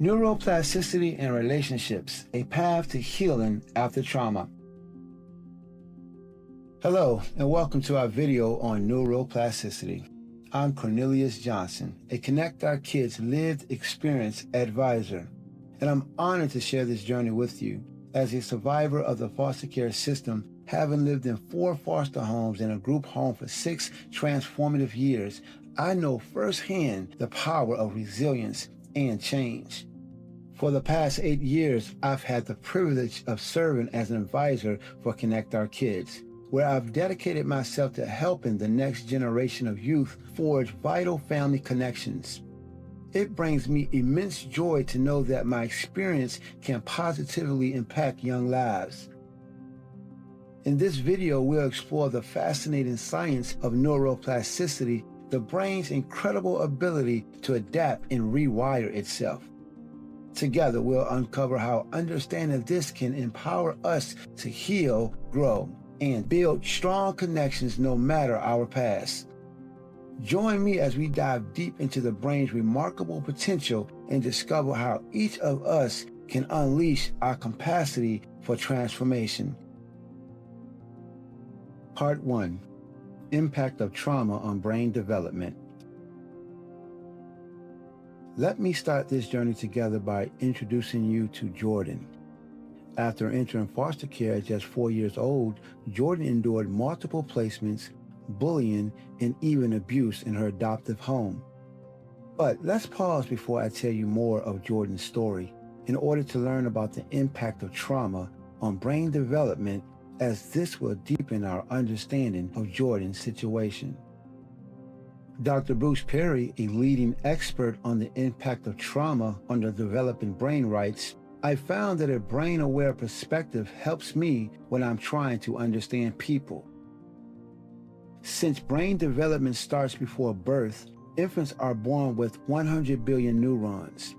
Neuroplasticity and Relationships, a Path to Healing After Trauma. Hello, and welcome to our video on neuroplasticity. I'm Cornelius Johnson, a Connect Our Kids lived experience advisor, and I'm honored to share this journey with you. As a survivor of the foster care system, having lived in 4 foster homes and a group home for 6 transformative years, I know firsthand the power of resilience and change. For the past 8 years, I've had the privilege of serving as an advisor for Connect Our Kids, where I've dedicated myself to helping the next generation of youth forge vital family connections. It brings me immense joy to know that my experience can positively impact young lives. In this video, we'll explore the fascinating science of neuroplasticity, the brain's incredible ability to adapt and rewire itself. Together, we'll uncover how understanding this can empower us to heal, grow, and build strong connections no matter our past. Join me as we dive deep into the brain's remarkable potential and discover how each of us can unleash our capacity for transformation. Part 1. Impact of Trauma on Brain Development. Let me start this journey together by introducing you to Jordan. After entering foster care at just 4 years old, Jordan endured multiple placements, bullying, and even abuse in her adoptive home. But let's pause before I tell you more of Jordan's story in order to learn about the impact of trauma on brain development, as this will deepen our understanding of Jordan's situation. Dr. Bruce Perry, a leading expert on the impact of trauma on the developing brain, writes, "I found that a brain-aware perspective helps me when I'm trying to understand people. Since brain development starts before birth, infants are born with 100 billion neurons.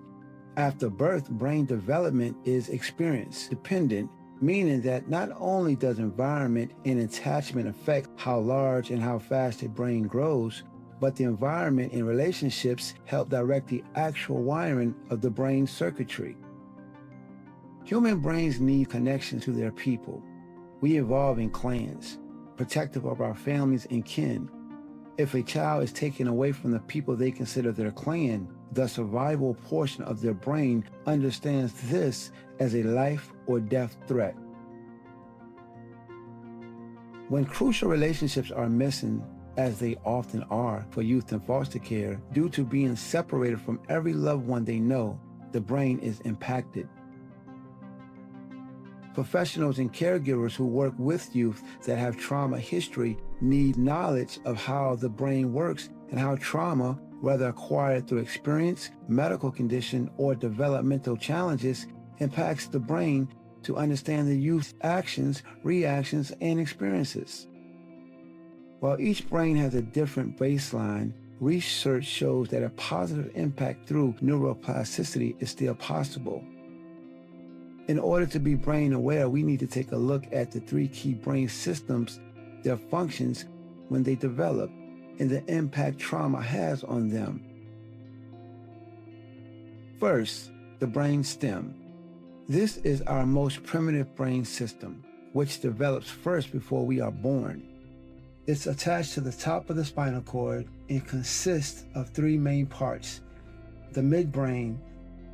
After birth, brain development is experience-dependent, meaning that not only does environment and attachment affect how large and how fast a brain grows, but the environment and relationships help direct the actual wiring of the brain circuitry. Human brains need connection to their people. We evolve in clans, protective of our families and kin. If a child is taken away from the people they consider their clan, the survival portion of their brain understands this as a life or death threat. When crucial relationships are missing, as they often are for youth in foster care, due to being separated from every loved one they know, the brain is impacted. Professionals and caregivers who work with youth that have trauma history need knowledge of how the brain works and how trauma, whether acquired through experience, medical condition, or developmental challenges, impacts the brain to understand the youth's actions, reactions, and experiences. While each brain has a different baseline, research shows that a positive impact through neuroplasticity is still possible. In order to be brain aware, we need to take a look at the 3 key brain systems, their functions when they develop, and the impact trauma has on them. First, the brain stem. This is our most primitive brain system, which develops first before we are born. It's attached to the top of the spinal cord and consists of 3 main parts: the midbrain,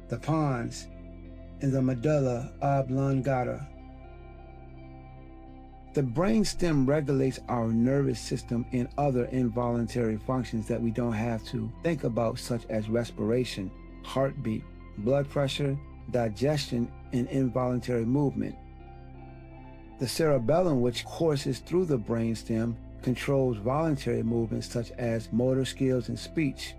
the pons, and the medulla oblongata. The brain stem regulates our nervous system and other involuntary functions that we don't have to think about, such as respiration, heartbeat, blood pressure, digestion, and involuntary movement. The cerebellum, which courses through the brain stem, controls voluntary movements such as motor skills and speech.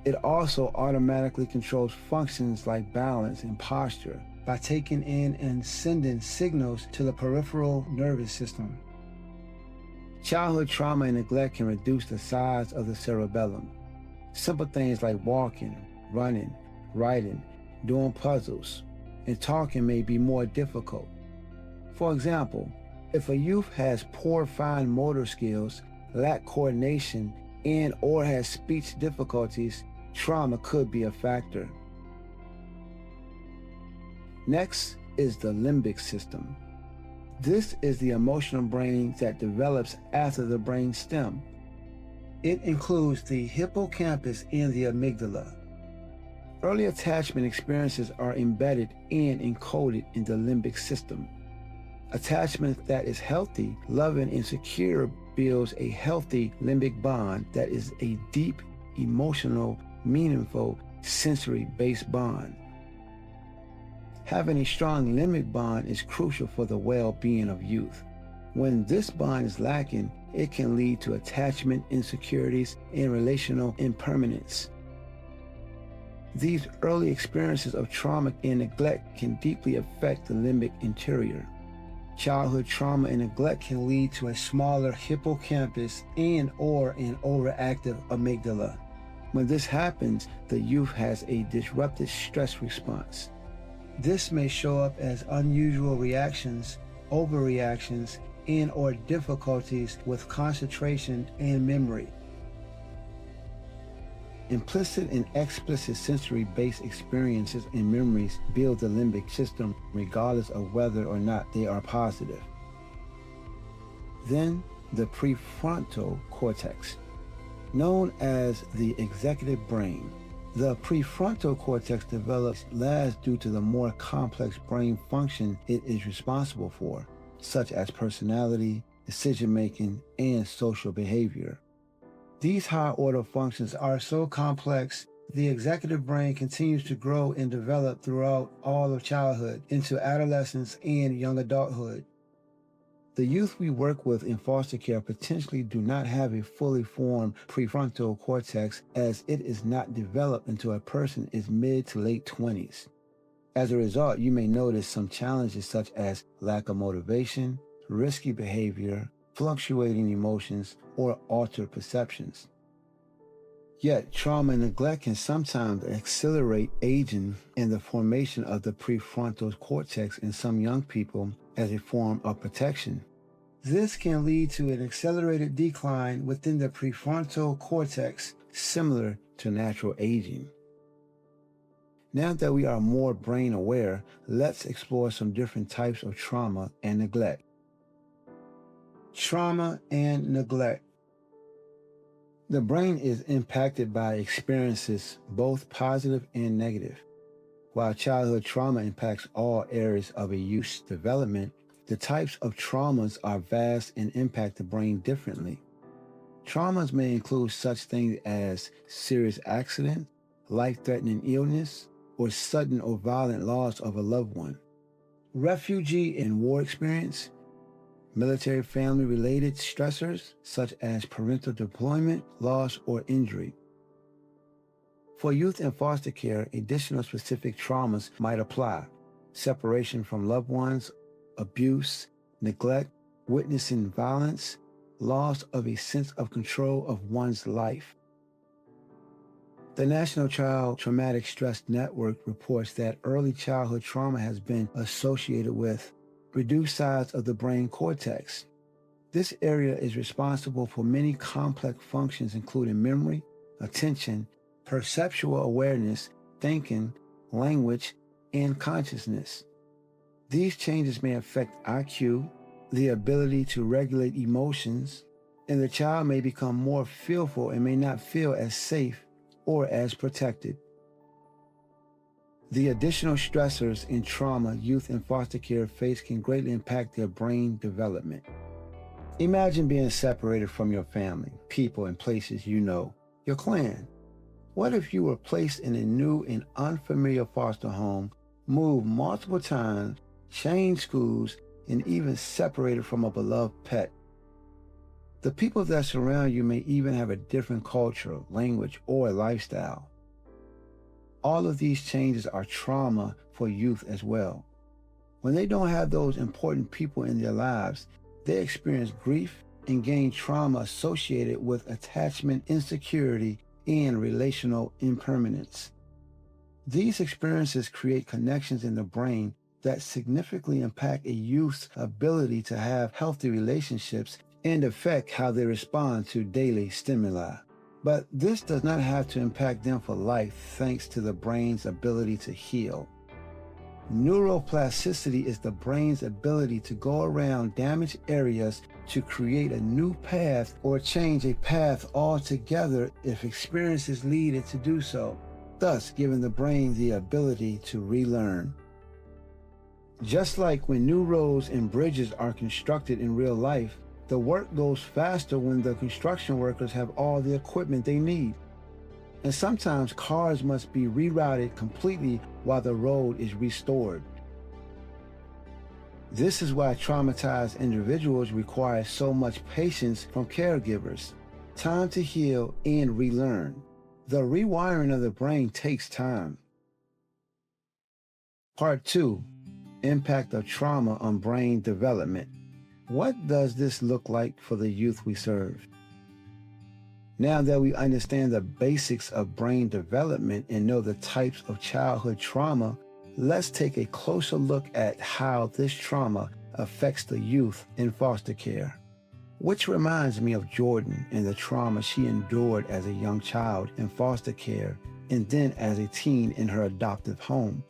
It also automatically controls functions like balance and posture by taking in and sending signals to the peripheral nervous system. Childhood trauma and neglect can reduce the size of the cerebellum. Simple things like walking, running, writing, doing puzzles, and talking may be more difficult. For example, if a youth has poor fine motor skills, lack coordination, and/or has speech difficulties, trauma could be a factor. Next is the limbic system. This is the emotional brain that develops after the brain stem. It includes the hippocampus and the amygdala. Early attachment experiences are embedded and encoded in the limbic system. Attachment that is healthy, loving, and secure builds a healthy limbic bond that is a deep, emotional, meaningful, sensory-based bond. Having a strong limbic bond is crucial for the well-being of youth. When this bond is lacking, it can lead to attachment insecurities and relational impermanence. These early experiences of trauma and neglect can deeply affect the limbic interior. Childhood trauma and neglect can lead to a smaller hippocampus and/or an overactive amygdala. When this happens, the youth has a disrupted stress response. This may show up as unusual reactions, overreactions, and/or difficulties with concentration and memory. Implicit and explicit sensory-based experiences and memories build the limbic system regardless of whether or not they are positive. Then, the prefrontal cortex. Known as the executive brain, the prefrontal cortex develops last due to the more complex brain function it is responsible for, such as personality, decision-making, and social behavior. These high-order functions are so complex, the executive brain continues to grow and develop throughout all of childhood, into adolescence and young adulthood. The youth we work with in foster care potentially do not have a fully formed prefrontal cortex, as it is not developed until a person is mid to late 20s. As a result, you may notice some challenges such as lack of motivation, risky behavior, fluctuating emotions, or altered perceptions. Yet, trauma and neglect can sometimes accelerate aging and the formation of the prefrontal cortex in some young people as a form of protection. This can lead to an accelerated decline within the prefrontal cortex, similar to natural aging. Now that we are more brain aware, let's explore some different types of trauma and neglect. Trauma and neglect. The brain is impacted by experiences, both positive and negative. While childhood trauma impacts all areas of a youth's development, the types of traumas are vast and impact the brain differently. Traumas may include such things as serious accident, life-threatening illness, or sudden or violent loss of a loved one. Refugee and war experience, military family-related stressors such as parental deployment, loss, or injury. For youth in foster care, additional specific traumas might apply: separation from loved ones, abuse, neglect, witnessing violence, loss of a sense of control of one's life. The National Child Traumatic Stress Network reports that early childhood trauma has been associated with reduced size of the brain cortex. This area is responsible for many complex functions including memory, attention, perceptual awareness, thinking, language, and consciousness. These changes may affect IQ, the ability to regulate emotions, and the child may become more fearful and may not feel as safe or as protected. The additional stressors and trauma youth in foster care face can greatly impact their brain development. Imagine being separated from your family, people, and places you know, your clan. What if you were placed in a new and unfamiliar foster home, moved multiple times, changed schools, and even separated from a beloved pet? The people that surround you may even have a different culture, language, or lifestyle. All of these changes are trauma for youth as well. When they don't have those important people in their lives, they experience grief and gain trauma associated with attachment insecurity and relational impermanence. These experiences create connections in the brain that significantly impact a youth's ability to have healthy relationships and affect how they respond to daily stimuli. But this does not have to impact them for life thanks to the brain's ability to heal. Neuroplasticity is the brain's ability to go around damaged areas to create a new path or change a path altogether if experiences lead it to do so, thus giving the brain the ability to relearn. Just like when new roads and bridges are constructed in real life, the work goes faster when the construction workers have all the equipment they need. And sometimes cars must be rerouted completely while the road is restored. This is why traumatized individuals require so much patience from caregivers, time to heal and relearn. The rewiring of the brain takes time. Part 2. Impact of trauma on brain development. What does this look like for the youth we serve? Now that we understand the basics of brain development and know the types of childhood trauma, let's take a closer look at how this trauma affects the youth in foster care. Which reminds me of Jordan and the trauma she endured as a young child in foster care and then as a teen in her adoptive home.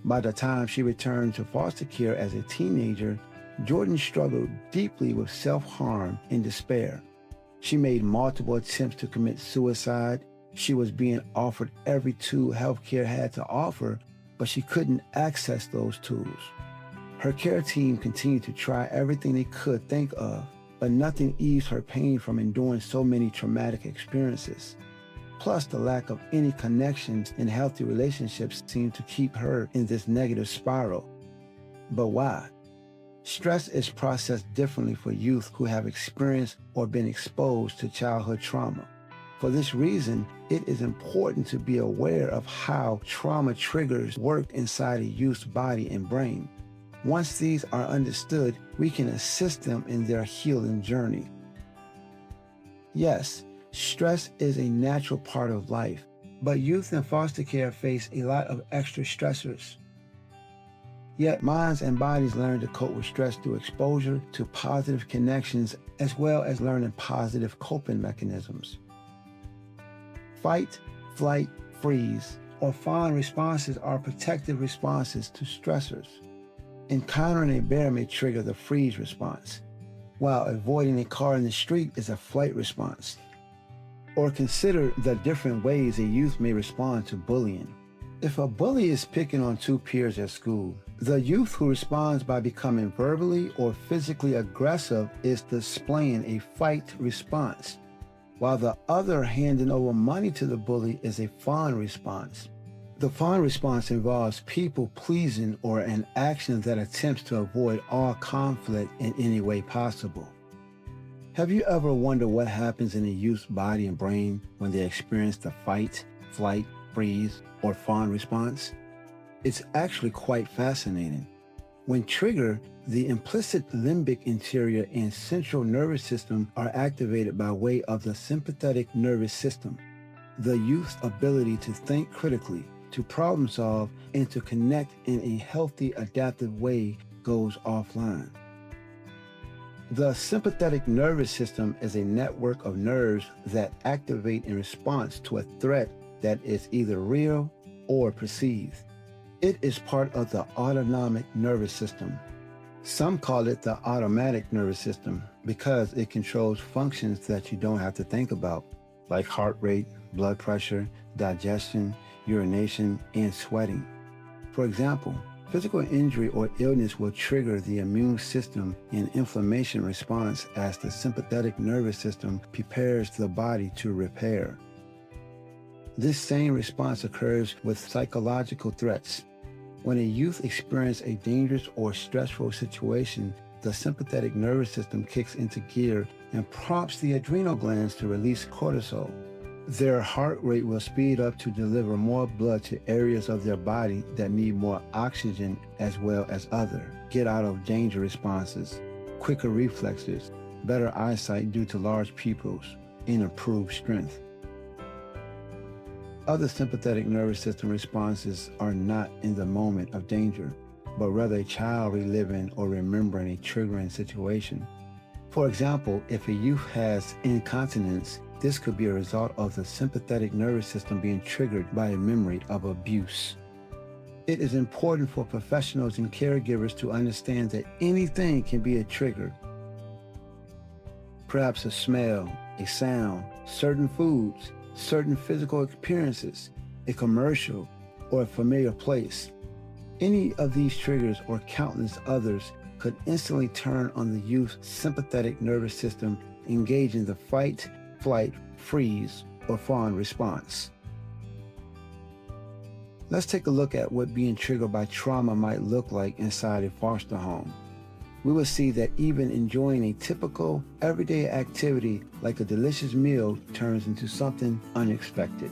By the time she returned to foster care as a teenager, Jordan struggled deeply with self-harm and despair. She made multiple attempts to commit suicide. She was being offered every tool healthcare had to offer, but she couldn't access those tools. Her care team continued to try everything they could think of, but nothing eased her pain from enduring so many traumatic experiences. Plus, the lack of any connections and healthy relationships seemed to keep her in this negative spiral. But why? Stress is processed differently for youth who have experienced or been exposed to childhood trauma. For this reason, it is important to be aware of how trauma triggers work inside a youth's body and brain. Once these are understood, we can assist them in their healing journey. Yes, stress is a natural part of life, but youth in foster care face a lot of extra stressors. Yet minds and bodies learn to cope with stress through exposure to positive connections as well as learning positive coping mechanisms. Fight, flight, freeze, or fawn responses are protective responses to stressors. Encountering a bear may trigger the freeze response, while avoiding a car in the street is a flight response. Or consider the different ways a youth may respond to bullying. If a bully is picking on two peers at school, the youth who responds by becoming verbally or physically aggressive is displaying a fight response, while the other handing over money to the bully is a fawn response. The fawn response involves people pleasing or an action that attempts to avoid all conflict in any way possible. Have you ever wondered what happens in a youth's body and brain when they experience the fight, flight, freeze, or fawn response? It's actually quite fascinating. When triggered, the implicit limbic interior and central nervous system are activated by way of the sympathetic nervous system. The youth's ability to think critically, to problem solve, and to connect in a healthy, adaptive way goes offline. The sympathetic nervous system is a network of nerves that activate in response to a threat that is either real or perceived. It is part of the autonomic nervous system. Some call it the automatic nervous system because it controls functions that you don't have to think about, like heart rate, blood pressure, digestion, urination, and sweating. For example, physical injury or illness will trigger the immune system and inflammation response as the sympathetic nervous system prepares the body to repair. This same response occurs with psychological threats. When a youth experiences a dangerous or stressful situation, the sympathetic nervous system kicks into gear and prompts the adrenal glands to release cortisol. Their heart rate will speed up to deliver more blood to areas of their body that need more oxygen, as well as other get out of danger responses, quicker reflexes, better eyesight due to large pupils, and improved strength. Other sympathetic nervous system responses are not in the moment of danger, but rather a child reliving or remembering a triggering situation. For example, if a youth has incontinence, this could be a result of the sympathetic nervous system being triggered by a memory of abuse. It is important for professionals and caregivers to understand that anything can be a trigger. Perhaps a smell, a sound, certain foods, certain physical appearances, a commercial, or a familiar place. Any of these triggers or countless others could instantly turn on the youth's sympathetic nervous system, engaging the fight, flight, freeze, or fawn response. Let's take a look at what being triggered by trauma might look like inside a foster home. We will see that even enjoying a typical, everyday activity like a delicious meal turns into something unexpected.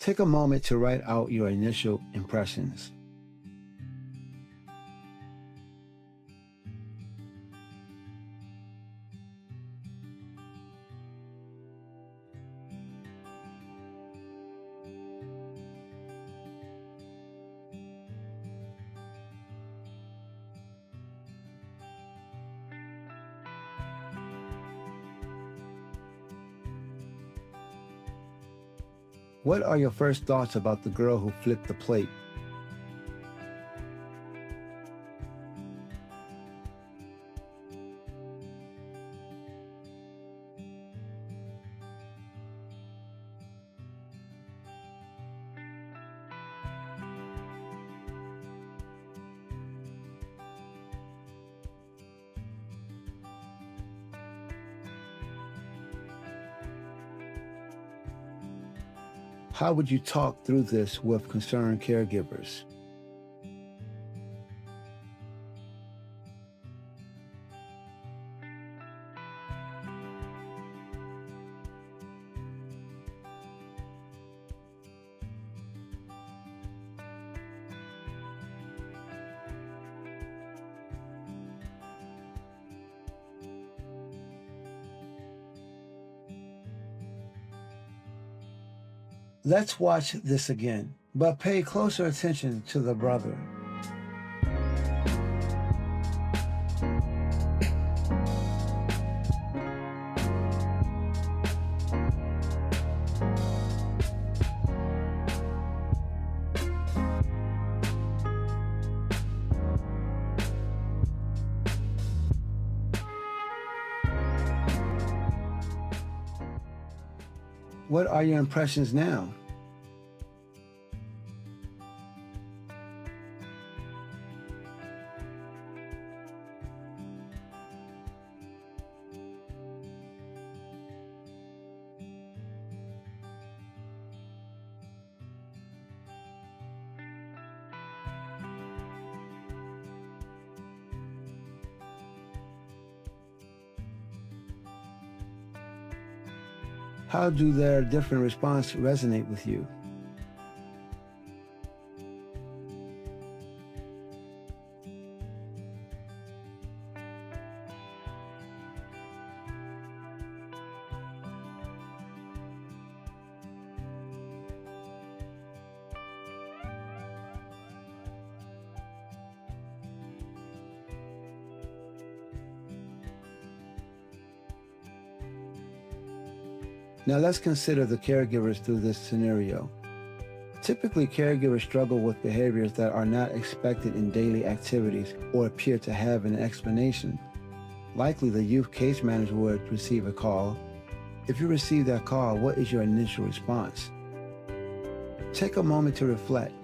Take a moment to write out your initial impressions. What are your first thoughts about the girl who flipped the plate? How would you talk through this with concerned caregivers? Let's watch this again, but pay closer attention to the brother. What are your impressions now? How do their different responses resonate with you? Now let's consider the caregivers through this scenario. Typically, caregivers struggle with behaviors that are not expected in daily activities or appear to have an explanation. Likely, the youth case manager would receive a call. If you receive that call, what is your initial response? Take a moment to reflect.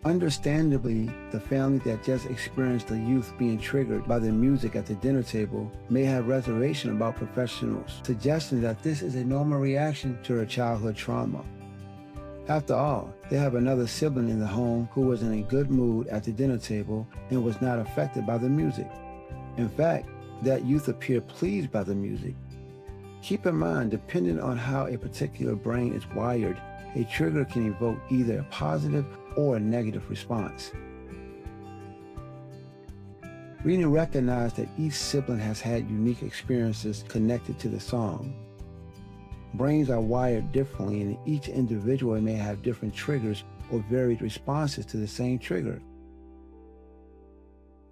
Understandably, the family that just experienced the youth being triggered by the music at the dinner table may have reservation about professionals, suggesting that this is a normal reaction to her childhood trauma. After all, they have another sibling in the home who was in a good mood at the dinner table and was not affected by the music. In fact, that youth appeared pleased by the music. Keep in mind, depending on how a particular brain is wired, a trigger can evoke either a positive or a negative response. We need to recognize that each sibling has had unique experiences connected to the song. Brains are wired differently, and each individual may have different triggers or varied responses to the same trigger.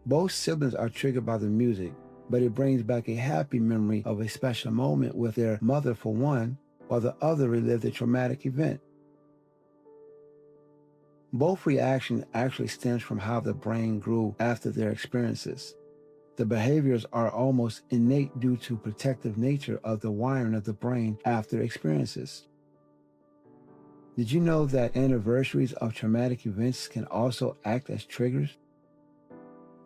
Both siblings are triggered by the music, but it brings back a happy memory of a special moment with their mother for one, while the other relived a traumatic event. Both reactions actually stems from how the brain grew after their experiences. The behaviors are almost innate due to protective nature of the wiring of the brain after experiences. Did you know that anniversaries of traumatic events can also act as triggers?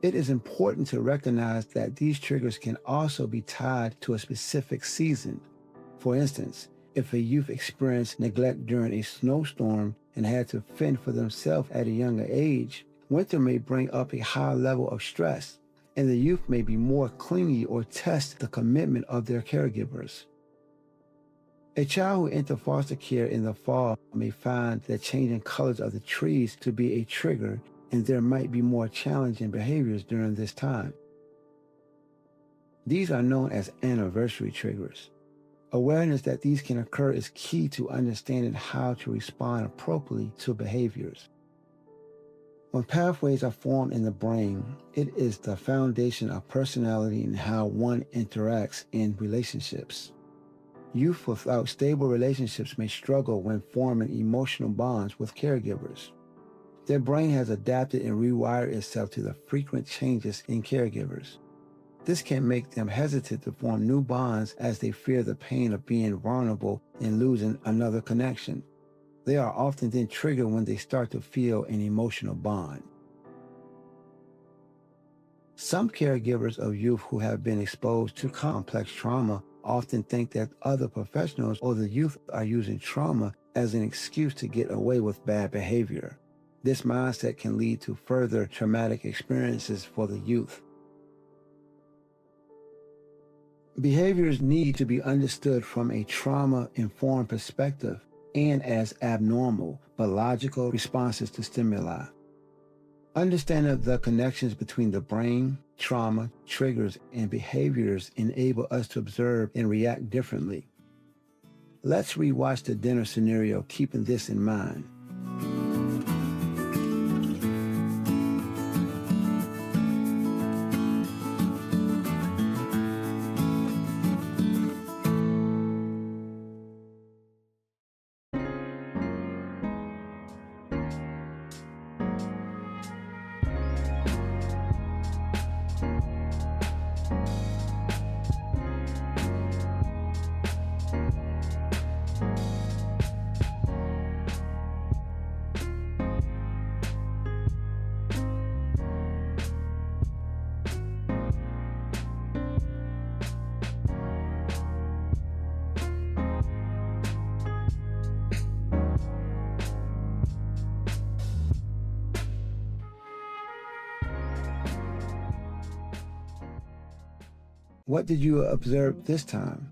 It is important to recognize that these triggers can also be tied to a specific season. For instance, if a youth experienced neglect during a snowstorm and had to fend for themselves at a younger age, winter may bring up a high level of stress, and the youth may be more clingy or test the commitment of their caregivers. A child who enters foster care in the fall may find the changing colors of the trees to be a trigger, and there might be more challenging behaviors during this time. These are known as anniversary triggers. Awareness that these can occur is key to understanding how to respond appropriately to behaviors. When pathways are formed in the brain, it is the foundation of personality and how one interacts in relationships. Youth without stable relationships may struggle when forming emotional bonds with caregivers. Their brain has adapted and rewired itself to the frequent changes in caregivers. This can make them hesitant to form new bonds as they fear the pain of being vulnerable and losing another connection. They are often then triggered when they start to feel an emotional bond. Some caregivers of youth who have been exposed to complex trauma often think that other professionals or the youth are using trauma as an excuse to get away with bad behavior. This mindset can lead to further traumatic experiences for the youth. Behaviors need to be understood from a trauma-informed perspective and as abnormal but logical responses to stimuli. Understanding the connections between the brain, trauma, triggers, and behaviors enable us to observe and react differently. Let's rewatch the dinner scenario, keeping this in mind. What did you observe this time?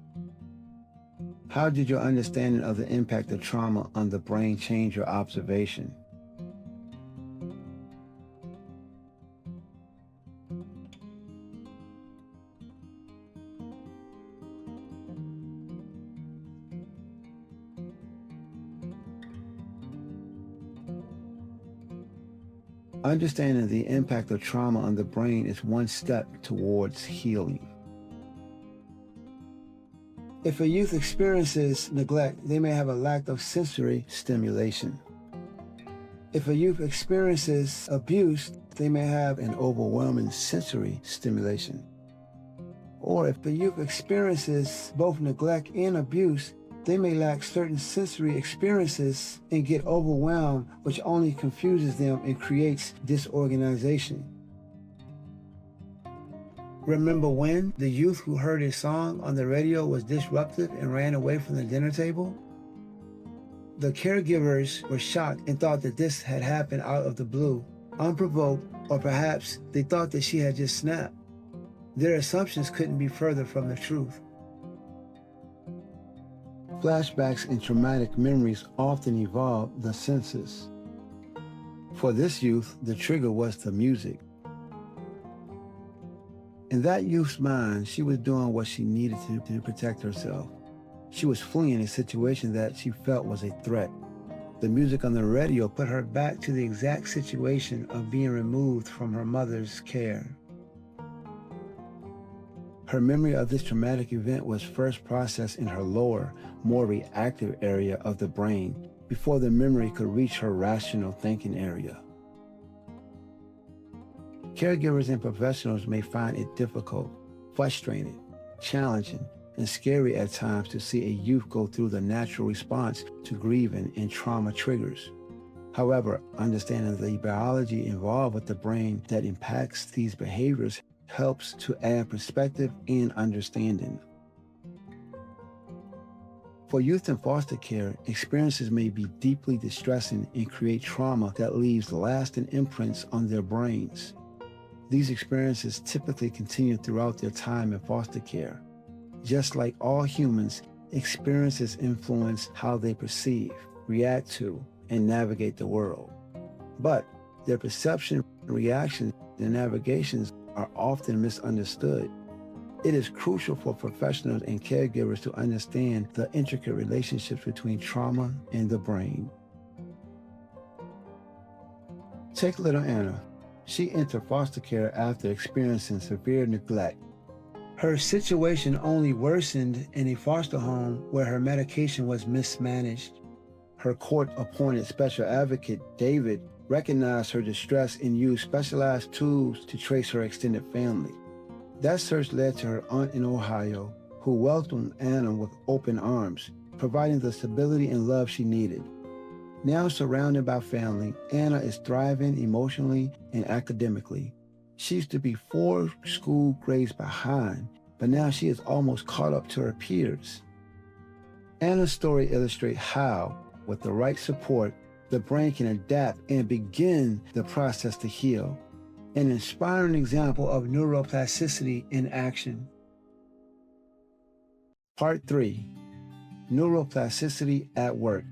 How did your understanding of the impact of trauma on the brain change your observation? Understanding the impact of trauma on the brain is one step towards healing. If a youth experiences neglect, they may have a lack of sensory stimulation. If a youth experiences abuse, they may have an overwhelming sensory stimulation. Or if the youth experiences both neglect and abuse, They may lack certain sensory experiences and get overwhelmed, which only confuses them and creates disorganization. Remember when the youth who heard a song on the radio was disruptive and ran away from the dinner table? The caregivers were shocked and thought that this had happened out of the blue, unprovoked, or perhaps they thought that she had just snapped. Their assumptions couldn't be further from the truth. Flashbacks and traumatic memories often evolve the senses. For this youth, the trigger was the music. In that youth's mind, she was doing what she needed to protect herself. She was fleeing a situation that she felt was a threat. The music on the radio put her back to the exact situation of being removed from her mother's care. Her memory of this traumatic event was first processed in her lower, more reactive area of the brain before the memory could reach her rational thinking area. Caregivers and professionals may find it difficult, frustrating, challenging, and scary at times to see a youth go through the natural response to grieving and trauma triggers. However, understanding the biology involved with the brain that impacts these behaviors helps to add perspective and understanding. For youth in foster care, experiences may be deeply distressing and create trauma that leaves lasting imprints on their brains. These experiences typically continue throughout their time in foster care. Just like all humans, experiences influence how they perceive, react to, and navigate the world. But their perception, reactions, and navigations are often misunderstood. It is crucial for professionals and caregivers to understand the intricate relationships between trauma and the brain. Take little Anna. She entered foster care after experiencing severe neglect. Her situation only worsened in a foster home where her medication was mismanaged. Her court-appointed special advocate, David, recognized her distress and used specialized tools to trace her extended family. That search led to her aunt in Ohio, who welcomed Anna with open arms, providing the stability and love she needed. Now surrounded by family, Anna is thriving emotionally and academically. She used to be 4 school grades behind, but now she is almost caught up to her peers. Anna's story illustrates how, with the right support, the brain can adapt and begin the process to heal. An inspiring example of neuroplasticity in action. Part 3. Neuroplasticity at work.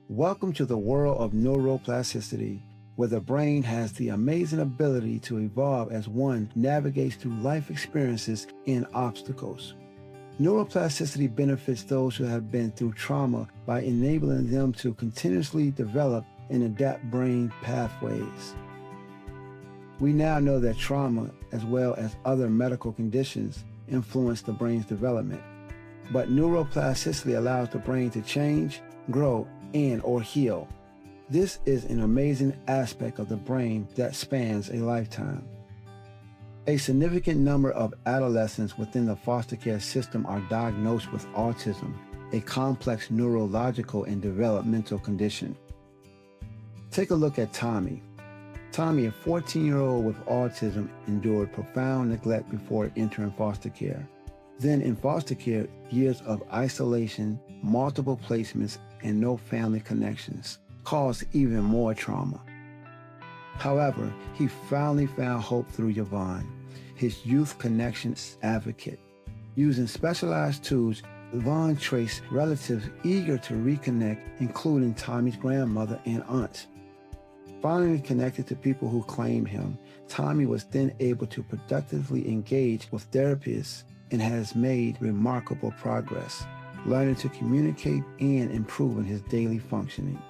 Welcome to the world of neuroplasticity, where the brain has the amazing ability to evolve as one navigates through life experiences and obstacles. Neuroplasticity benefits those who have been through trauma by enabling them to continuously develop and adapt brain pathways. We now know that trauma, as well as other medical conditions, influence the brain's development. But neuroplasticity allows the brain to change, grow, and/or heal. This is an amazing aspect of the brain that spans a lifetime. A significant number of adolescents within the foster care system are diagnosed with autism, a complex neurological and developmental condition. Take a look at Tommy. Tommy, a 14-year-old with autism, endured profound neglect before entering foster care. Then in foster care, years of isolation, multiple placements, and no family connections caused even more trauma. However, he finally found hope through Yvonne, his youth connections advocate. Using specialized tools, Yvonne traced relatives eager to reconnect, including Tommy's grandmother and aunts. Finally connected to people who claimed him, Tommy was then able to productively engage with therapists and has made remarkable progress, learning to communicate and improving his daily functioning.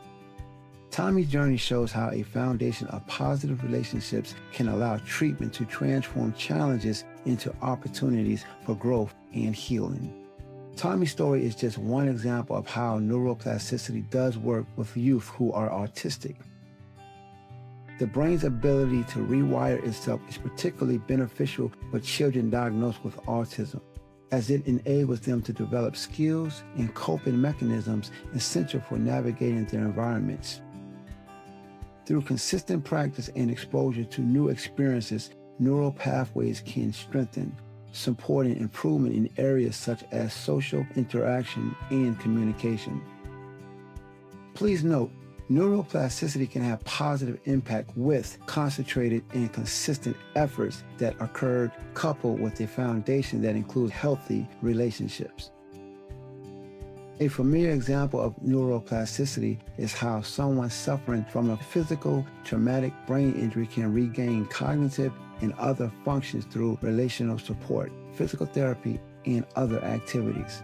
Tommy's journey shows how a foundation of positive relationships can allow treatment to transform challenges into opportunities for growth and healing. Tommy's story is just one example of how neuroplasticity does work with youth who are autistic. The brain's ability to rewire itself is particularly beneficial for children diagnosed with autism, as it enables them to develop skills and coping mechanisms essential for navigating their environments. Through consistent practice and exposure to new experiences, neural pathways can strengthen, supporting improvement in areas such as social interaction and communication. Please note, neuroplasticity can have positive impact with concentrated and consistent efforts that occurred coupled with a foundation that includes healthy relationships. A familiar example of neuroplasticity is how someone suffering from a physical traumatic brain injury can regain cognitive and other functions through relational support, physical therapy, and other activities.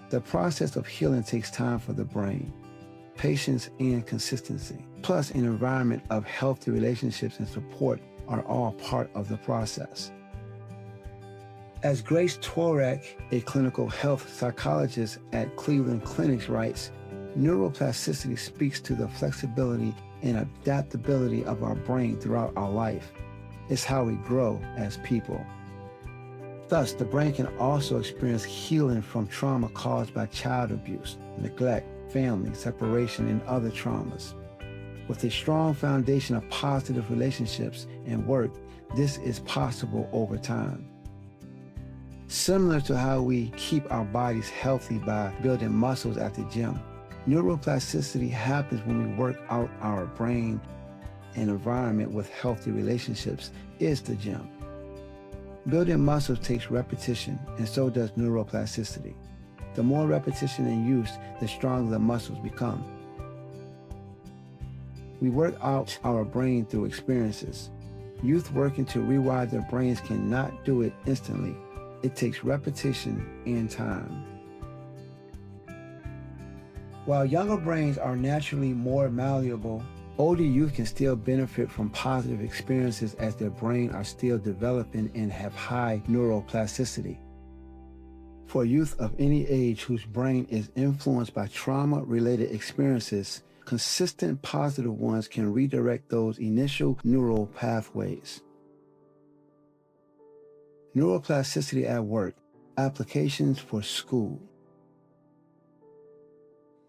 The process of healing takes time for the brain, patience, and consistency, plus an environment of healthy relationships and support are all part of the process. As Grace Torek, a clinical health psychologist at Cleveland Clinic, writes, neuroplasticity speaks to the flexibility and adaptability of our brain throughout our life. It's how we grow as people. Thus, the brain can also experience healing from trauma caused by child abuse, neglect, family, separation, and other traumas. With a strong foundation of positive relationships and work, this is possible over time. Similar to how we keep our bodies healthy by building muscles at the gym, neuroplasticity happens when we work out our brain. An environment with healthy relationships is the gym. Building muscles takes repetition, and so does neuroplasticity. The more repetition and use, the stronger the muscles become. We work out our brain through experiences. Youth working to rewire their brains cannot do it instantly. It takes repetition and time. While younger brains are naturally more malleable, older youth can still benefit from positive experiences as their brains are still developing and have high neuroplasticity. For youth of any age whose brain is influenced by trauma-related experiences, consistent positive ones can redirect those initial neural pathways. Neuroplasticity at work, applications for school.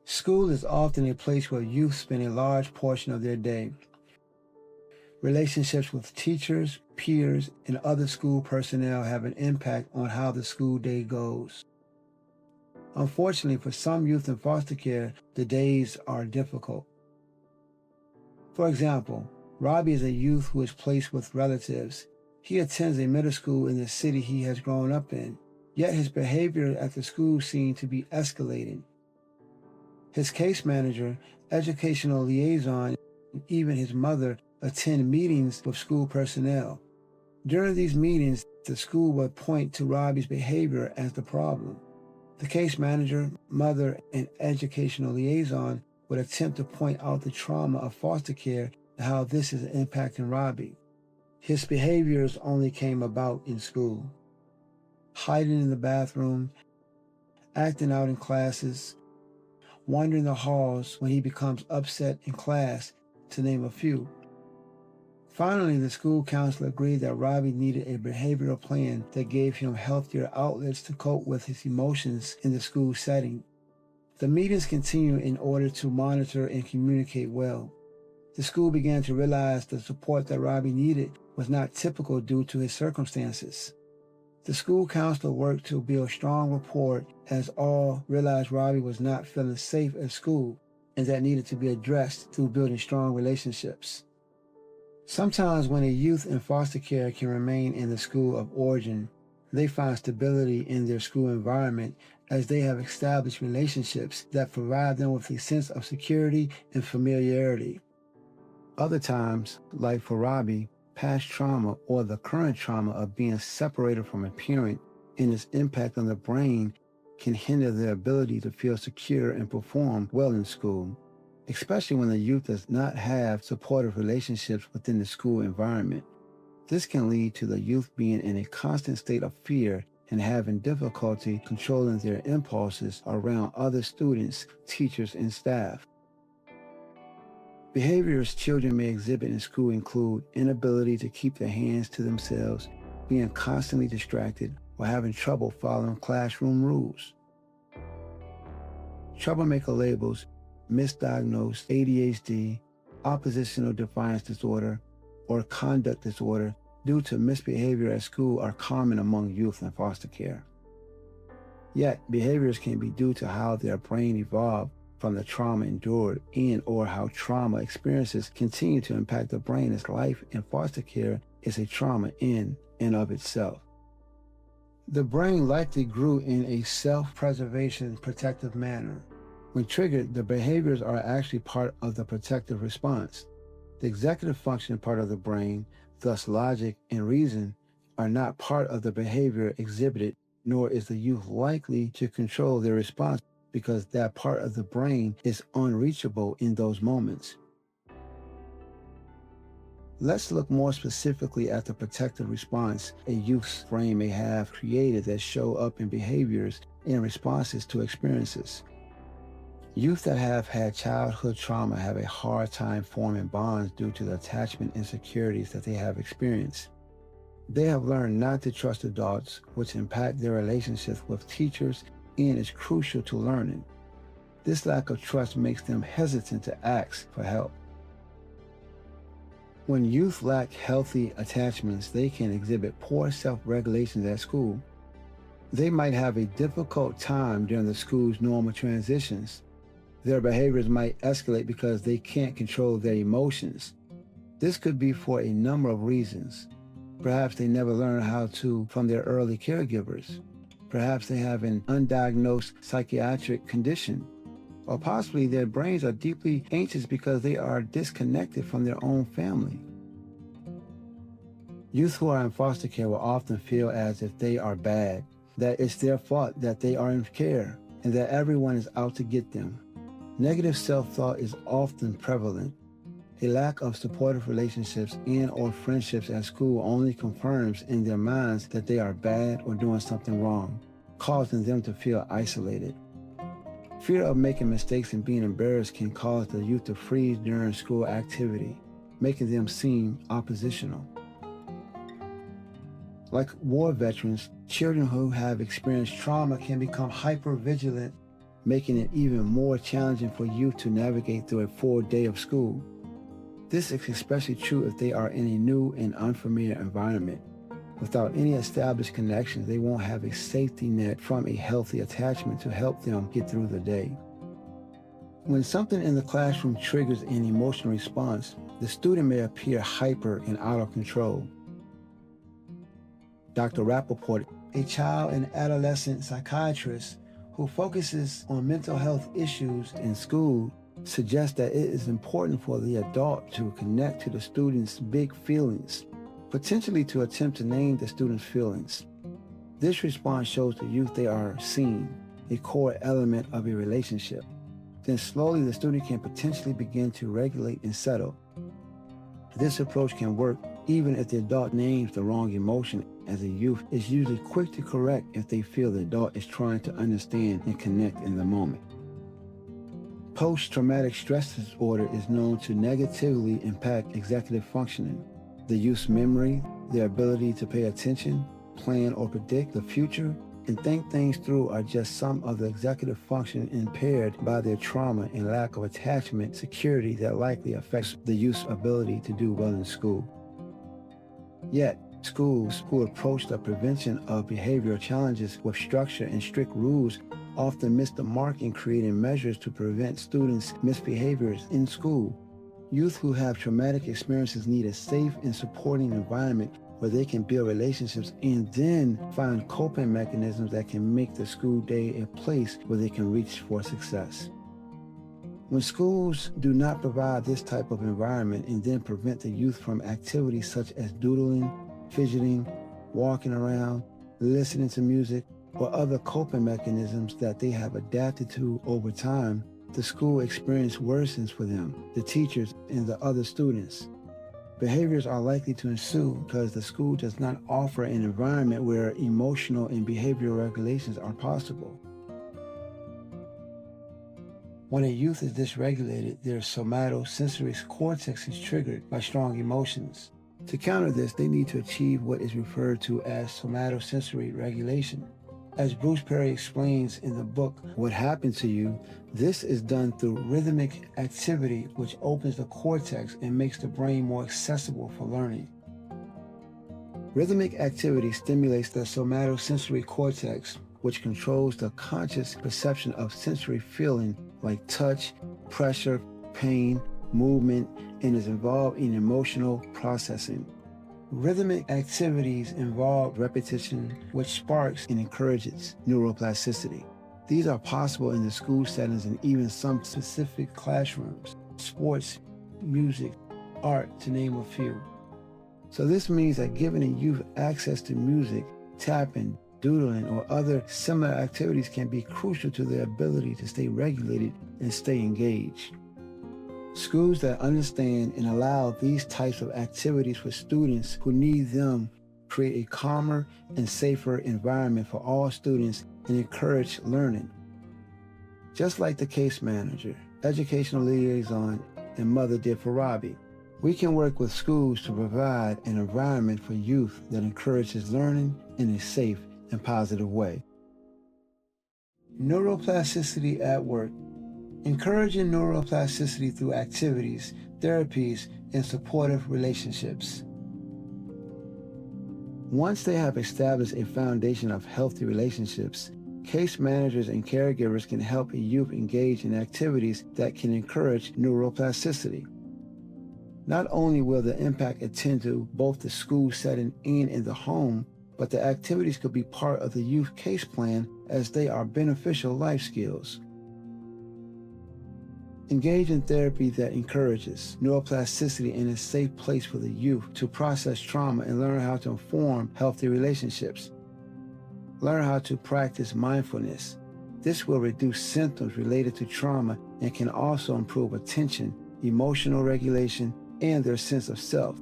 School is often a place where youth spend a large portion of their day. Relationships with teachers, peers, and other school personnel have an impact on how the school day goes. Unfortunately, for some youth in foster care, the days are difficult. For example, Robbie is a youth who is placed with relatives. He attends a middle school in the city he has grown up in, yet his behavior at the school seems to be escalating. His case manager, educational liaison, and even his mother attend meetings with school personnel. During these meetings, the school would point to Robbie's behavior as the problem. The case manager, mother, and educational liaison would attempt to point out the trauma of foster care and how this is impacting Robbie. His behaviors only came about in school. Hiding in the bathroom, acting out in classes, wandering the halls when he becomes upset in class, to name a few. Finally, the school counselor agreed that Robbie needed a behavioral plan that gave him healthier outlets to cope with his emotions in the school setting. The meetings continued in order to monitor and communicate well. The school began to realize the support that Robbie needed was not typical due to his circumstances. The school counselor worked to build strong rapport as all realized Robbie was not feeling safe at school and that needed to be addressed through building strong relationships. Sometimes when a youth in foster care can remain in the school of origin, they find stability in their school environment as they have established relationships that provide them with a sense of security and familiarity. Other times, like for Robbie, past trauma or the current trauma of being separated from a parent and its impact on the brain can hinder their ability to feel secure and perform well in school, especially when the youth does not have supportive relationships within the school environment. This can lead to the youth being in a constant state of fear and having difficulty controlling their impulses around other students, teachers, and staff. Behaviors children may exhibit in school include inability to keep their hands to themselves, being constantly distracted, or having trouble following classroom rules. Troublemaker labels misdiagnosed ADHD, oppositional defiance disorder, or conduct disorder due to misbehavior at school are common among youth in foster care. Yet, behaviors can be due to how their brain evolved from the trauma endured and/or how trauma experiences continue to impact the brain, as life in foster care is a trauma in and of itself. The brain likely grew in a self-preservation protective manner. When triggered, the behaviors are actually part of the protective response. The executive function part of the brain, thus logic and reason, are not part of the behavior exhibited, nor is the youth likely to control their response because that part of the brain is unreachable in those moments. Let's look more specifically at the protective response a youth's brain may have created that show up in behaviors and responses to experiences. Youth that have had childhood trauma have a hard time forming bonds due to the attachment insecurities that they have experienced. They have learned not to trust adults, which impact their relationships with teachers and is crucial to learning. This lack of trust makes them hesitant to ask for help. When youth lack healthy attachments, they can exhibit poor self-regulations at school. They might have a difficult time during the school's normal transitions. Their behaviors might escalate because they can't control their emotions. This could be for a number of reasons. Perhaps they never learned how to from their early caregivers. Perhaps they have an undiagnosed psychiatric condition. Or possibly their brains are deeply anxious because they are disconnected from their own family. Youth who are in foster care will often feel as if they are bad, that it's their fault that they are in care, and that everyone is out to get them. Negative self-thought is often prevalent. A lack of supportive relationships and/or friendships at school only confirms in their minds that they are bad or doing something wrong, causing them to feel isolated. Fear of making mistakes and being embarrassed can cause the youth to freeze during school activity, making them seem oppositional. Like war veterans, children who have experienced trauma can become hyper-vigilant, making it even more challenging for youth to navigate through a full day of school. This is especially true if they are in a new and unfamiliar environment. Without any established connections, they won't have a safety net from a healthy attachment to help them get through the day. When something in the classroom triggers an emotional response, the student may appear hyper and out of control. Dr. Rappaport, a child and adolescent psychiatrist who focuses on mental health issues in school, suggests that it is important for the adult to connect to the student's big feelings, potentially to attempt to name the student's feelings. This response shows the youth they are seen, a core element of a relationship. Then slowly the student can potentially begin to regulate and settle. This approach can work even if the adult names the wrong emotion, as a youth is usually quick to correct if they feel the adult is trying to understand and connect in the moment. Post-traumatic stress disorder is known to negatively impact executive functioning. The youth's memory, their ability to pay attention, plan or predict the future, and think things through are just some of the executive function impaired by their trauma and lack of attachment security that likely affects the youth's ability to do well in school. Yet, schools who approach the prevention of behavioral challenges with structure and strict rules often miss the mark in creating measures to prevent students' misbehaviors in school. Youth who have traumatic experiences need a safe and supporting environment where they can build relationships and then find coping mechanisms that can make the school day a place where they can reach for success. When schools do not provide this type of environment and then prevent the youth from activities such as doodling, fidgeting, walking around, listening to music, or other coping mechanisms that they have adapted to over time, the school experience worsens for them, the teachers, and the other students. Behaviors are likely to ensue because the school does not offer an environment where emotional and behavioral regulations are possible. When a youth is dysregulated, their somatosensory cortex is triggered by strong emotions. To counter this, they need to achieve what is referred to as somatosensory regulation. As Bruce Perry explains in the book, What Happened to You, this is done through rhythmic activity, which opens the cortex and makes the brain more accessible for learning. Rhythmic activity stimulates the somatosensory cortex, which controls the conscious perception of sensory feeling like touch, pressure, pain, movement, and is involved in emotional processing. Rhythmic activities involve repetition, which sparks and encourages neuroplasticity. These are possible in the school settings and even some specific classrooms, sports, music, art, to name a few. So this means that giving a youth access to music, tapping, doodling, or other similar activities can be crucial to their ability to stay regulated and stay engaged. Schools that understand and allow these types of activities for students who need them create a calmer and safer environment for all students and encourage learning. Just like the case manager, educational liaison, and mother did for Robbie, we can work with schools to provide an environment for youth that encourages learning in a safe and positive way. Neuroplasticity at work. Encouraging neuroplasticity through activities, therapies, and supportive relationships. Once they have established a foundation of healthy relationships, case managers and caregivers can help a youth engage in activities that can encourage neuroplasticity. Not only will the impact attend to both the school setting and in the home, but the activities could be part of the youth case plan as they are beneficial life skills. Engage in therapy that encourages neuroplasticity in a safe place for the youth to process trauma and learn how to form healthy relationships. Learn how to practice mindfulness. This will reduce symptoms related to trauma and can also improve attention, emotional regulation, and their sense of self.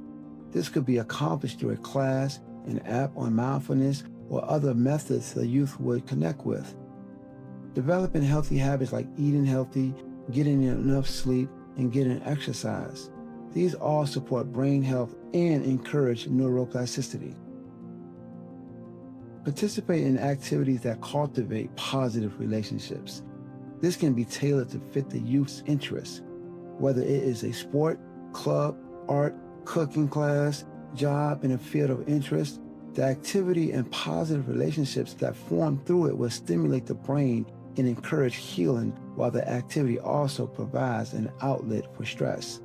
This could be accomplished through a class, an app on mindfulness, or other methods the youth would connect with. Developing healthy habits like eating healthy, getting enough sleep, and getting exercise. These all support brain health and encourage neuroplasticity. Participate in activities that cultivate positive relationships. This can be tailored to fit the youth's interests, whether it is a sport, club, art, cooking class, job in a field of interest. The activity and positive relationships that form through it will stimulate the brain and encourage healing, while the activity also provides an outlet for stress.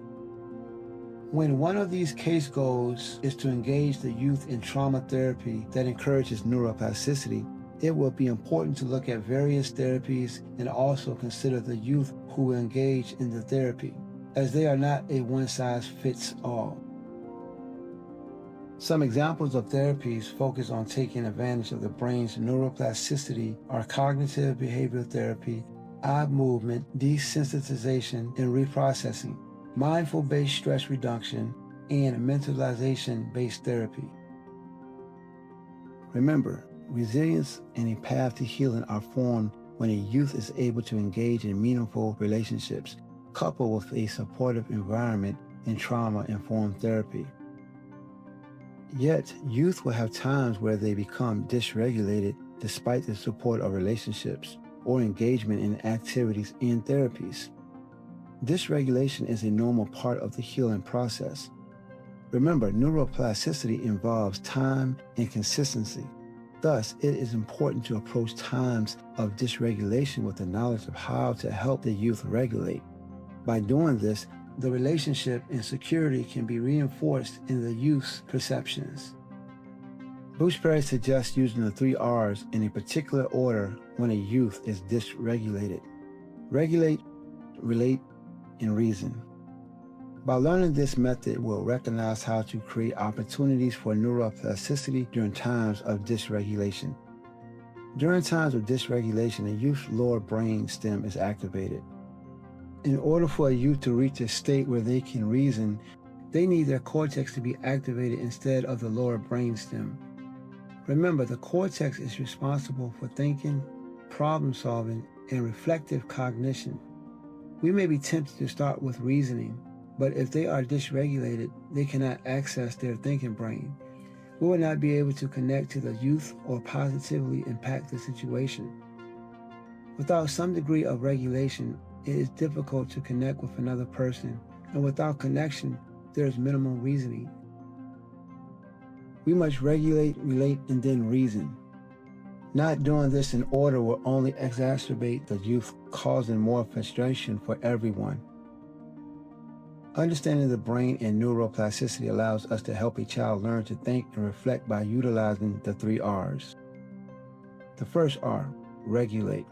When one of these case goals is to engage the youth in trauma therapy that encourages neuroplasticity, it will be important to look at various therapies and also consider the youth who will engage in the therapy, as they are not a one-size-fits-all. Some examples of therapies focused on taking advantage of the brain's neuroplasticity are cognitive behavioral therapy, eye movement, desensitization and reprocessing, mindful-based stress reduction, and mentalization-based therapy. Remember, resilience and a path to healing are formed when a youth is able to engage in meaningful relationships, coupled with a supportive environment in trauma-informed therapy. Yet, youth will have times where they become dysregulated despite the support of relationships or engagement in activities and therapies. Dysregulation is a normal part of the healing process. Remember, neuroplasticity involves time and consistency. Thus, it is important to approach times of dysregulation with the knowledge of how to help the youth regulate. By doing this, the relationship and security can be reinforced in the youth's perceptions. Bruce Perry suggests using the 3 R's in a particular order when a youth is dysregulated: regulate, relate, and reason. By learning this method, we'll recognize how to create opportunities for neuroplasticity during times of dysregulation. During times of dysregulation, the youth's lower brain stem is activated. In order for a youth to reach a state where they can reason, they need their cortex to be activated instead of the lower brain stem. Remember, the cortex is responsible for thinking, problem solving, and reflective cognition. We may be tempted to start with reasoning, But if they are dysregulated, they cannot access their thinking brain. We will not be able to connect to the youth or positively impact the situation. Without some degree of regulation, it is difficult to connect with another person, and without connection, there is minimal reasoning. We must regulate, relate, and then reason. Not doing this in order will only exacerbate the youth, causing more frustration for everyone. Understanding the brain and neuroplasticity allows us to help a child learn to think and reflect by utilizing the 3 R's. The first R, regulate.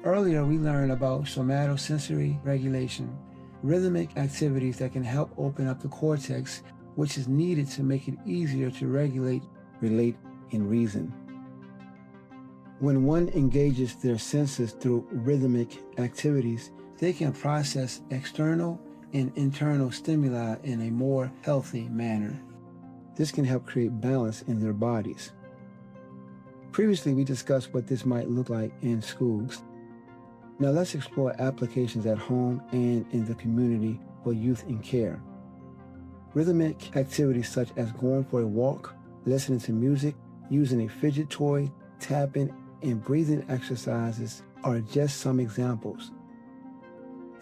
Earlier, we learned about somatosensory regulation, rhythmic activities that can help open up the cortex, which is needed to make it easier to regulate, relate, and reason. When one engages their senses through rhythmic activities, they can process external and internal stimuli in a more healthy manner. This can help create balance in their bodies. Previously, we discussed what this might look like in schools. Now let's explore applications at home and in the community for youth in care. Rhythmic activities such as going for a walk, listening to music, using a fidget toy, tapping, and breathing exercises are just some examples.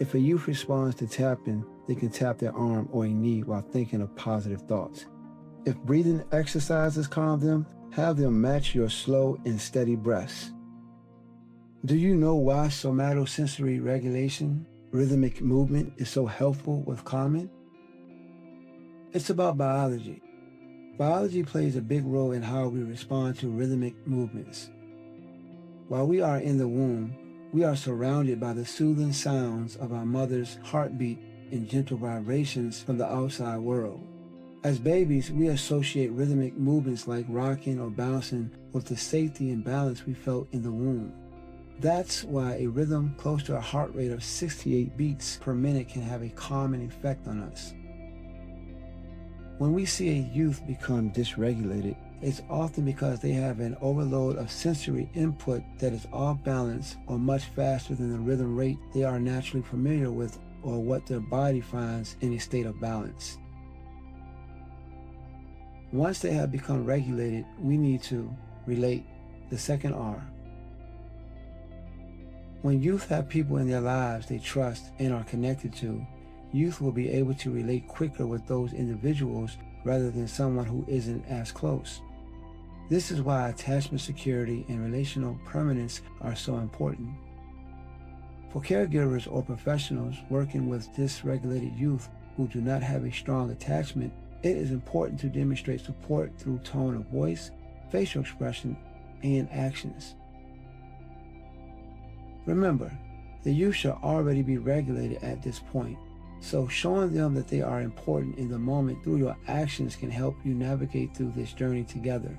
If a youth responds to tapping, they can tap their arm or a knee while thinking of positive thoughts. If breathing exercises calm them, have them match your slow and steady breaths. Do you know why somatosensory regulation, rhythmic movement, is so helpful with calming? It's about biology. Biology plays a big role in how we respond to rhythmic movements. While we are in the womb, we are surrounded by the soothing sounds of our mother's heartbeat and gentle vibrations from the outside world. As babies, we associate rhythmic movements like rocking or bouncing with the safety and balance we felt in the womb. That's why a rhythm close to a heart rate of 68 beats per minute can have a calming effect on us. When we see a youth become dysregulated, it's often because they have an overload of sensory input that is off balance or much faster than the rhythm rate they are naturally familiar with or what their body finds in a state of balance. Once they have become regulated, we need to relate, the second R. When youth have people in their lives they trust and are connected to, youth will be able to relate quicker with those individuals rather than someone who isn't as close. This is why attachment security and relational permanence are so important. For caregivers or professionals working with dysregulated youth who do not have a strong attachment, it is important to demonstrate support through tone of voice, facial expression, and actions. Remember, the youth should already be regulated at this point, so showing them that they are important in the moment through your actions can help you navigate through this journey together.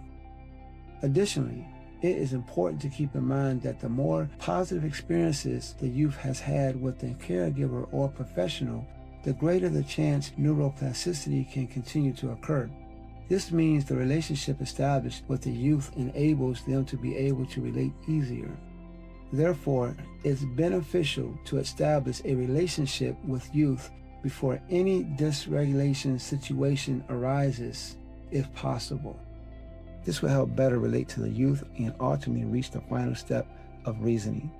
Additionally, it is important to keep in mind that the more positive experiences the youth has had with a caregiver or professional, the greater the chance neuroplasticity can continue to occur. This means the relationship established with the youth enables them to be able to relate easier. Therefore, it's beneficial to establish a relationship with youth before any dysregulation situation arises, if possible. This will help better relate to the youth and ultimately reach the final step of reasoning,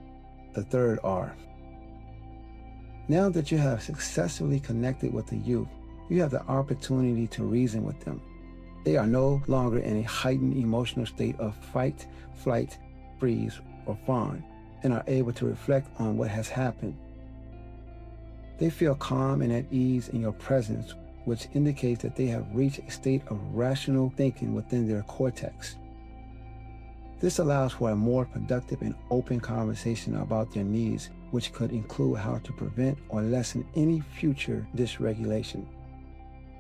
the third R. Now that you have successfully connected with the youth, you have the opportunity to reason with them. They are no longer in a heightened emotional state of fight, flight, freeze, or fawn, and are able to reflect on what has happened. They feel calm and at ease in your presence, which indicates that they have reached a state of rational thinking within their cortex. This allows for a more productive and open conversation about their needs, which could include how to prevent or lessen any future dysregulation.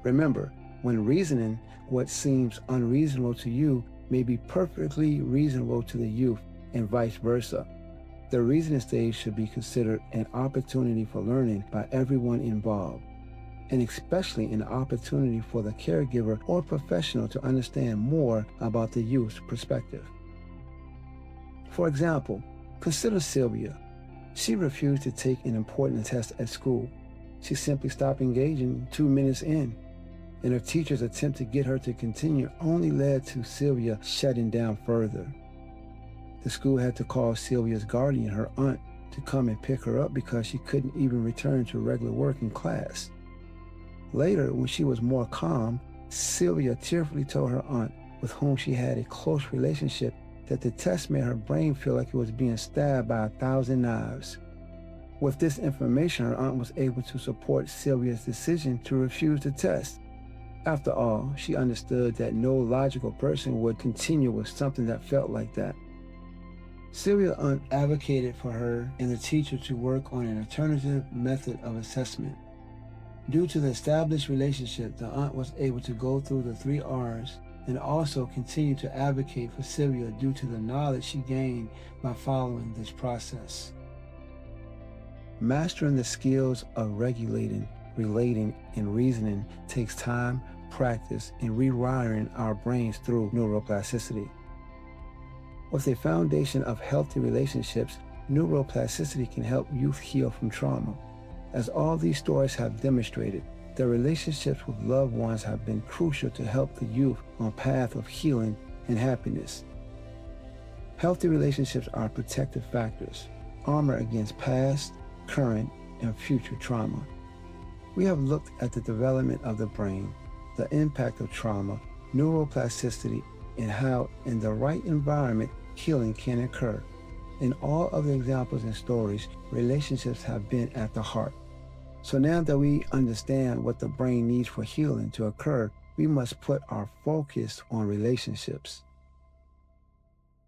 Remember, when reasoning, what seems unreasonable to you may be perfectly reasonable to the youth, and vice versa. The reasoning stage should be considered an opportunity for learning by everyone involved, and especially an opportunity for the caregiver or professional to understand more about the youth's perspective. For example, consider Sylvia. She refused to take an important test at school. She simply stopped engaging 2 minutes in, and her teacher's attempt to get her to continue only led to Sylvia shutting down further. The school had to call Sylvia's guardian, her aunt, to come and pick her up because she couldn't even return to regular work in class. Later, when she was more calm, Sylvia tearfully told her aunt, with whom she had a close relationship, that the test made her brain feel like it was being stabbed by 1,000 knives. With this information, her aunt was able to support Sylvia's decision to refuse the test. After all, she understood that no logical person would continue with something that felt like that. Sylvia's aunt advocated for her and the teacher to work on an alternative method of assessment. Due to the established relationship, the aunt was able to go through the 3 R's and also continue to advocate for Sylvia due to the knowledge she gained by following this process. Mastering the skills of regulating, relating, and reasoning takes time, practice, and rewiring our brains through neuroplasticity. With a foundation of healthy relationships, neuroplasticity can help youth heal from trauma. As all these stories have demonstrated, their relationships with loved ones have been crucial to help the youth on a path of healing and happiness. Healthy relationships are protective factors, armor against past, current, and future trauma. We have looked at the development of the brain, the impact of trauma, neuroplasticity, and how in the right environment, healing can occur. In all of the examples and stories, relationships have been at the heart. So now that we understand what the brain needs for healing to occur, we must put our focus on relationships.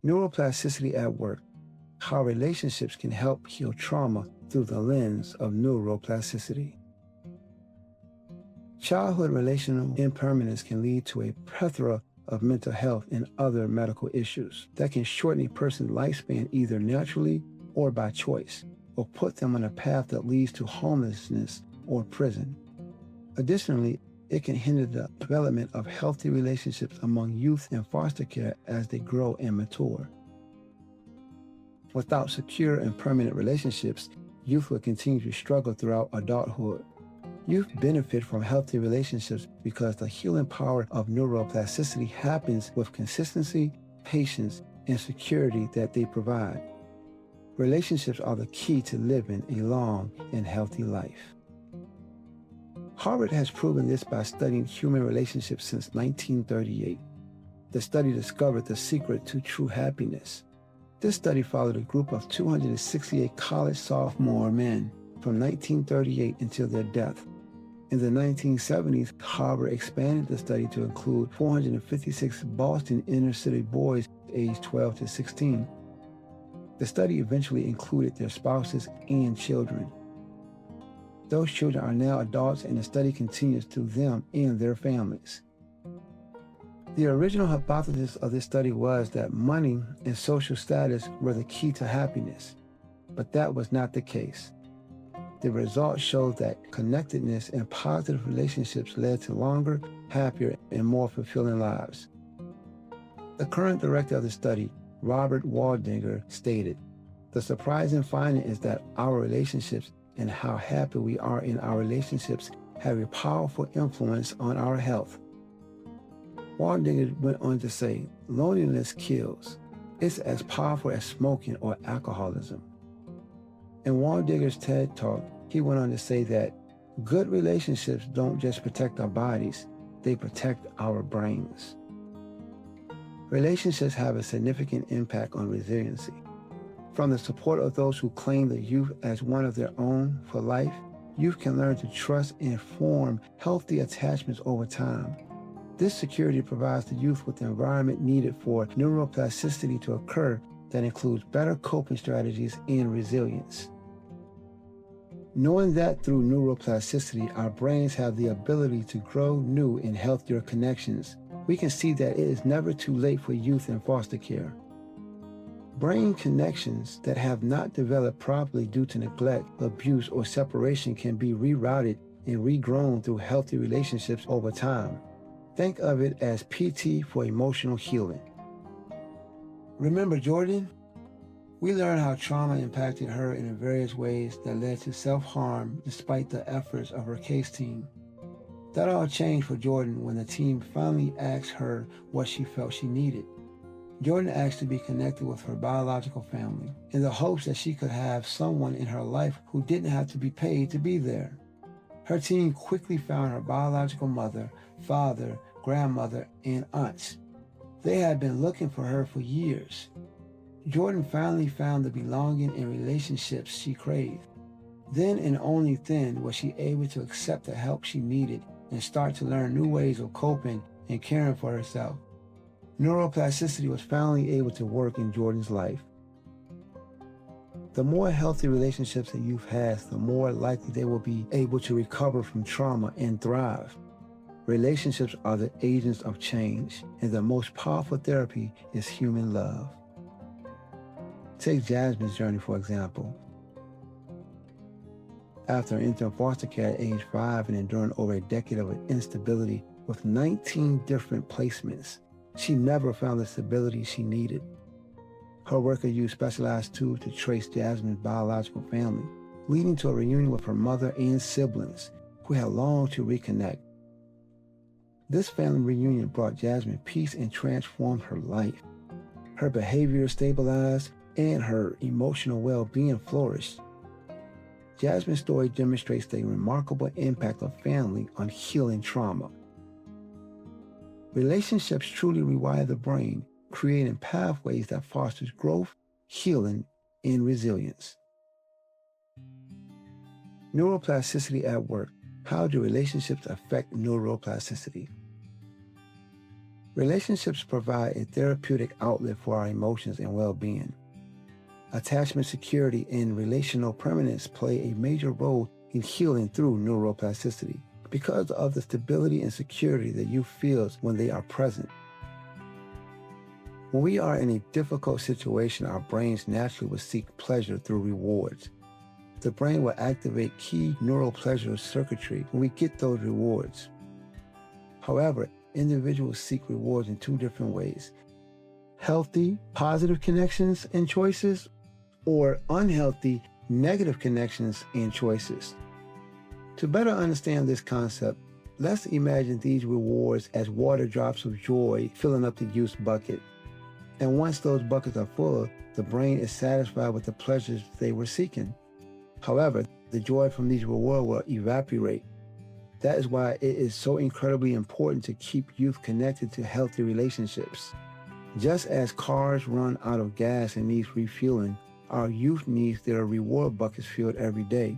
Neuroplasticity at work: how relationships can help heal trauma through the lens of neuroplasticity. Childhood relational impermanence can lead to a plethora of mental health and other medical issues that can shorten a person's lifespan either naturally or by choice, or put them on a path that leads to homelessness or prison. Additionally, it can hinder the development of healthy relationships among youth in foster care as they grow and mature. Without secure and permanent relationships, youth will continue to struggle throughout adulthood. Youth benefit from healthy relationships because the healing power of neuroplasticity happens with consistency, patience, and security that they provide. Relationships are the key to living a long and healthy life. Harvard has proven this by studying human relationships since 1938. The study discovered the secret to true happiness. This study followed a group of 268 college sophomore men from 1938 until their death. In the 1970s, Harvard expanded the study to include 456 Boston inner-city boys aged 12 to 16. The study eventually included their spouses and children. Those children are now adults, and the study continues through them and their families. The original hypothesis of this study was that money and social status were the key to happiness, but that was not the case. The results showed that connectedness and positive relationships led to longer, happier, and more fulfilling lives. The current director of the study, Robert Waldinger, stated, "The surprising finding is that our relationships and how happy we are in our relationships have a powerful influence on our health." Waldinger went on to say, "Loneliness kills. It's as powerful as smoking or alcoholism." In Waldinger's TED Talk, he went on to say that good relationships don't just protect our bodies, they protect our brains. Relationships have a significant impact on resiliency. From the support of those who claim the youth as one of their own for life, youth can learn to trust and form healthy attachments over time. This security provides the youth with the environment needed for neuroplasticity to occur that includes better coping strategies and resilience. Knowing that through neuroplasticity, our brains have the ability to grow new and healthier connections, we can see that it is never too late for youth in foster care. Brain connections that have not developed properly due to neglect, abuse, or separation can be rerouted and regrown through healthy relationships over time. Think of it as PT for emotional healing. Remember, Jordan, We learn how trauma impacted her in various ways that led to self-harm despite the efforts of her case team. That all changed for Jordan when the team finally asked her what she felt she needed. Jordan asked to be connected with her biological family in the hopes that she could have someone in her life who didn't have to be paid to be there. Her team quickly found her biological mother, father, grandmother, and aunts. They had been looking for her for years. Jordan finally found the belonging and relationships she craved. Then and only then was she able to accept the help she needed and start to learn new ways of coping and caring for herself. Neuroplasticity was finally able to work in Jordan's life. The more healthy relationships a youth has, the more likely they will be able to recover from trauma and thrive. Relationships are the agents of change, and the most powerful therapy is human love. Take Jasmine's journey, for example. After entering foster care at age 5 and enduring over a decade of instability with 19 different placements, she never found the stability she needed. Her worker used specialized tools to trace Jasmine's biological family, leading to a reunion with her mother and siblings, who had longed to reconnect. This family reunion brought Jasmine peace and transformed her life. Her behavior stabilized and her emotional well-being flourished. Jasmine's story demonstrates the remarkable impact of family on healing trauma. Relationships truly rewire the brain, creating pathways that fosters growth, healing, and resilience. Neuroplasticity at work. How do relationships affect neuroplasticity? Relationships provide a therapeutic outlet for our emotions and well-being. Attachment security and relational permanence play a major role in healing through neuroplasticity because of the stability and security that youth feels when they are present. When we are in a difficult situation, our brains naturally will seek pleasure through rewards. The brain will activate key neural pleasure circuitry when we get those rewards. However, individuals seek rewards in two different ways: healthy, positive connections and choices, or unhealthy, negative connections and choices. To better understand this concept, let's imagine these rewards as water drops of joy filling up the youth's bucket. And once those buckets are full, the brain is satisfied with the pleasures they were seeking. However, the joy from these rewards will evaporate. That is why it is so incredibly important to keep youth connected to healthy relationships. Just as cars run out of gas and need refueling, our youth needs their reward buckets filled every day.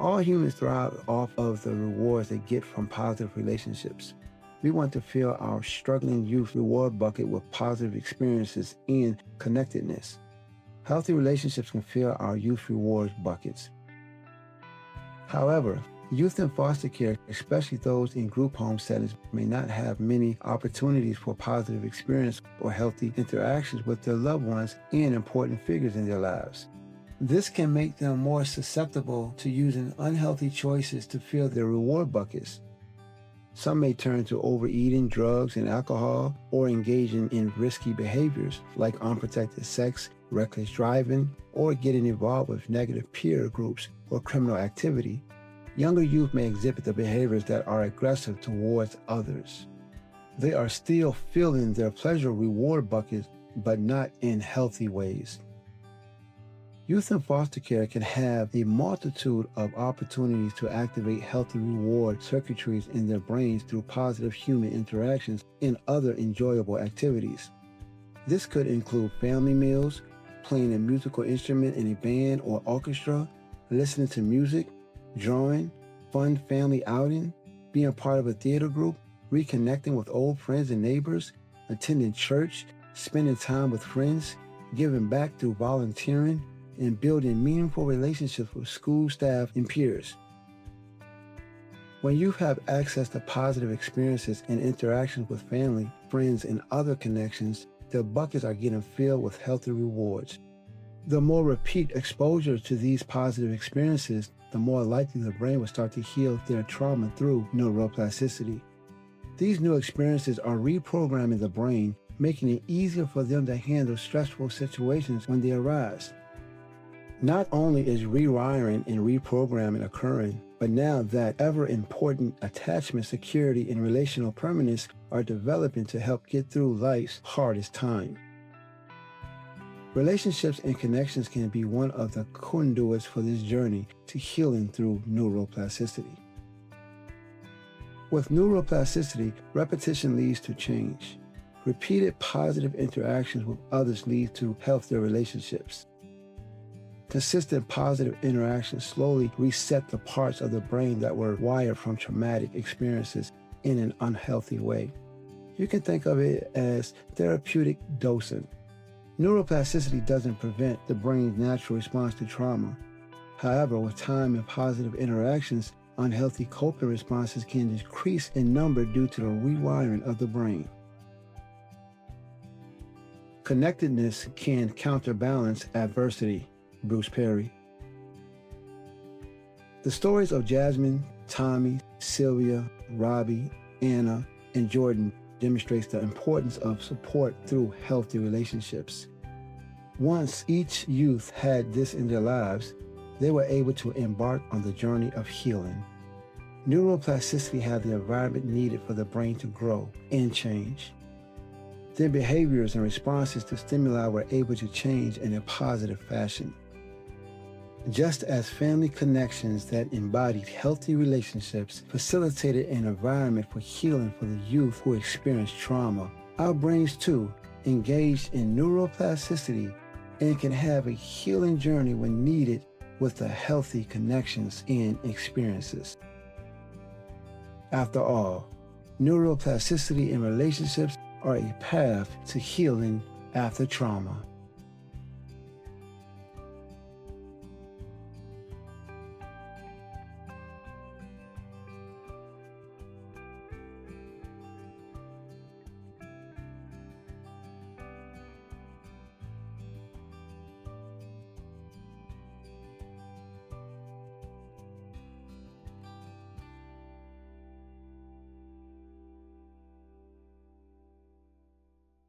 All humans thrive off of the rewards they get from positive relationships. We want to fill our struggling youth reward bucket with positive experiences and connectedness. Healthy relationships can fill our youth rewards buckets. However, youth in foster care, especially those in group home settings, may not have many opportunities for positive experience or healthy interactions with their loved ones and important figures in their lives. This can make them more susceptible to using unhealthy choices to fill their reward buckets. Some may turn to overeating, drugs, and alcohol, or engaging in risky behaviors like unprotected sex, reckless driving, or getting involved with negative peer groups or criminal activity. Younger youth may exhibit the behaviors that are aggressive towards others. They are still filling their pleasure reward buckets, but not in healthy ways. Youth in foster care can have a multitude of opportunities to activate healthy reward circuitries in their brains through positive human interactions and other enjoyable activities. This could include family meals, playing a musical instrument in a band or orchestra, listening to music, drawing, fun family outing, being part of a theater group, reconnecting with old friends and neighbors, attending church, spending time with friends, giving back through volunteering, and building meaningful relationships with school staff and peers. When you have access to positive experiences and interactions with family, friends, and other connections, their buckets are getting filled with healthy rewards. The more repeat exposure to these positive experiences, the more likely the brain will start to heal their trauma through neuroplasticity. These new experiences are reprogramming the brain, making it easier for them to handle stressful situations when they arise. Not only is rewiring and reprogramming occurring, but now that ever-important attachment, security, and relational permanence are developing to help get through life's hardest time. Relationships and connections can be one of the conduits for this journey to healing through neuroplasticity. With neuroplasticity, repetition leads to change. Repeated positive interactions with others lead to healthier relationships. Consistent positive interactions slowly reset the parts of the brain that were wired from traumatic experiences in an unhealthy way. You can think of it as therapeutic dosing. Neuroplasticity doesn't prevent the brain's natural response to trauma. However, with time and positive interactions, unhealthy coping responses can decrease in number due to the rewiring of the brain. Connectedness can counterbalance adversity. Bruce Perry. The stories of Jasmine, Tommy, Sylvia, Robbie, Anna, and Jordan demonstrates the importance of support through healthy relationships. Once each youth had this in their lives, they were able to embark on the journey of healing. Neuroplasticity had the environment needed for the brain to grow and change. Their behaviors and responses to stimuli were able to change in a positive fashion. Just as family connections that embodied healthy relationships facilitated an environment for healing for the youth who experienced trauma, our brains too engaged in neuroplasticity and can have a healing journey when needed with the healthy connections and experiences. After all, neuroplasticity and relationships are a path to healing after trauma.